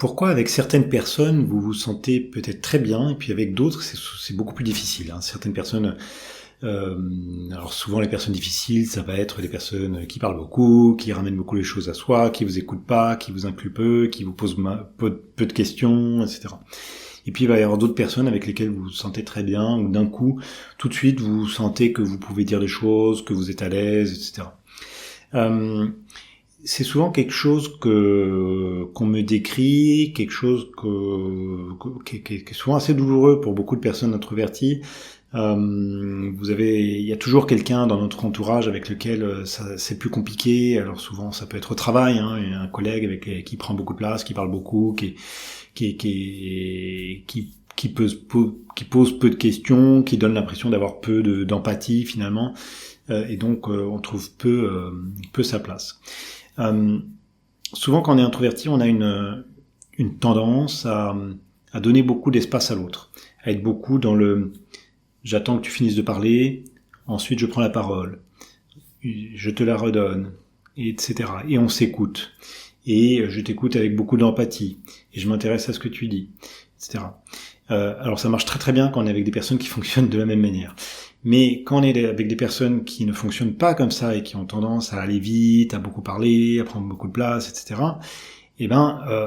Pourquoi avec certaines personnes vous vous sentez peut-être très bien et puis avec d'autres c'est beaucoup plus difficile, hein. Certaines personnes, alors souvent les personnes difficiles, ça va être des personnes qui parlent beaucoup, qui ramènent beaucoup les choses à soi, qui vous écoutent pas, qui vous incluent peu, qui vous posent peu de questions, etc. Et puis il va y avoir d'autres personnes avec lesquelles vous vous sentez très bien, ou d'un coup, tout de suite, vous sentez que vous pouvez dire des choses, que vous êtes à l'aise, etc. C'est souvent quelque chose qu'on me décrit, quelque chose qui est souvent assez douloureux pour beaucoup de personnes introverties. Il y a toujours quelqu'un dans notre entourage avec lequel c'est plus compliqué. Alors souvent, ça peut être au travail, hein, il y a un collègue qui prend beaucoup de place, qui parle beaucoup, qui pose peu de questions, qui donne l'impression d'avoir peu d'empathie finalement, et donc on trouve peu sa place. Souvent quand on est introverti, on a une tendance à donner beaucoup d'espace à l'autre, à être beaucoup dans le j'attends que tu finisses de parler, ensuite je prends la parole, je te la redonne, etc. Et on s'écoute. Et je t'écoute avec beaucoup d'empathie, et je m'intéresse à ce que tu dis, etc. Alors ça marche très très bien quand on est avec des personnes qui fonctionnent de la même manière. Mais quand on est avec des personnes qui ne fonctionnent pas comme ça et qui ont tendance à aller vite, à beaucoup parler, à prendre beaucoup de place, etc.,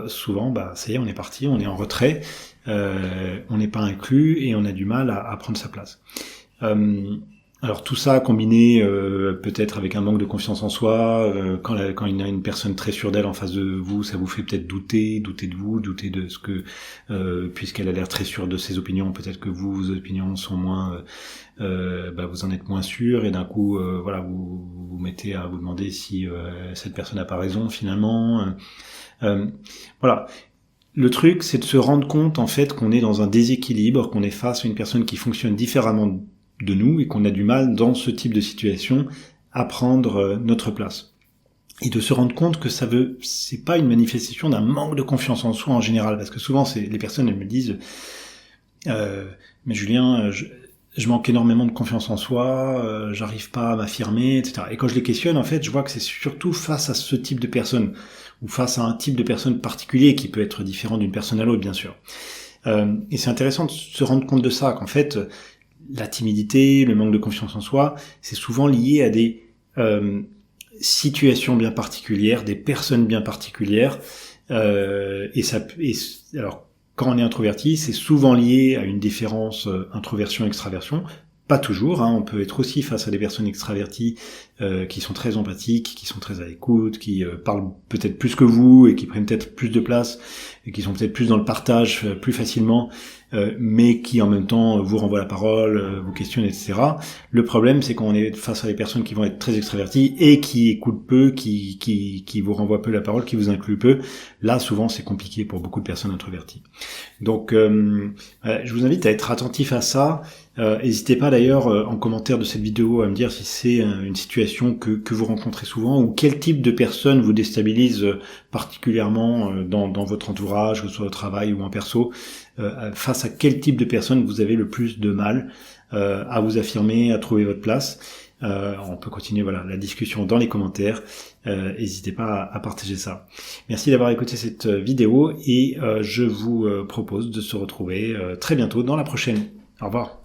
souvent, ça y est, on est parti, on est en retrait, on n'est pas inclus et on a du mal à prendre sa place. Alors tout ça combiné peut-être avec un manque de confiance en soi, quand il y a une personne très sûre d'elle en face de vous, ça vous fait peut-être douter de vous, douter de ce que, puisqu'elle a l'air très sûre de ses opinions, peut-être que vos opinions sont moins, vous en êtes moins sûr, et d'un coup, vous vous mettez à vous demander si cette personne n'a pas raison finalement. Voilà. Le truc, c'est de se rendre compte en fait qu'on est dans un déséquilibre, qu'on est face à une personne qui fonctionne différemment de nous et qu'on a du mal dans ce type de situation à prendre notre place. Et de se rendre compte que c'est pas une manifestation d'un manque de confiance en soi en général, parce que souvent les personnes elles me disent mais Julien, je manque énormément de confiance en soi, j'arrive pas à m'affirmer, etc. Et quand je les questionne, en fait, je vois que c'est surtout face à ce type de personne, ou face à un type de personne particulier qui peut être différent d'une personne à l'autre, bien sûr. Et c'est intéressant de se rendre compte de ça, qu'en fait, la timidité, le manque de confiance en soi, c'est souvent lié à des situations bien particulières, des personnes bien particulières, alors quand on est introverti, c'est souvent lié à une différence introversion-extraversion. Pas toujours, hein, on peut être aussi face à des personnes extraverties qui sont très empathiques, qui sont très à l'écoute, qui parlent peut-être plus que vous et qui prennent peut-être plus de place et qui sont peut-être plus dans le partage plus facilement, mais qui en même temps vous renvoient la parole, vous questionnent, etc. Le problème, c'est quand on est face à des personnes qui vont être très extraverties et qui écoutent peu, qui vous renvoient peu la parole, qui vous incluent peu. Là, souvent, c'est compliqué pour beaucoup de personnes introverties. Donc, je vous invite à être attentif à ça. N'hésitez pas d'ailleurs en commentaire de cette vidéo à me dire si c'est une situation que vous rencontrez souvent, ou quel type de personne vous déstabilise particulièrement dans votre entourage, que ce soit au travail ou en perso. Face à quel type de personne vous avez le plus de mal à vous affirmer, à trouver votre place. On peut continuer la discussion dans les commentaires. N'hésitez pas à partager ça. Merci d'avoir écouté cette vidéo et je vous propose de se retrouver très bientôt dans la prochaine. Au revoir.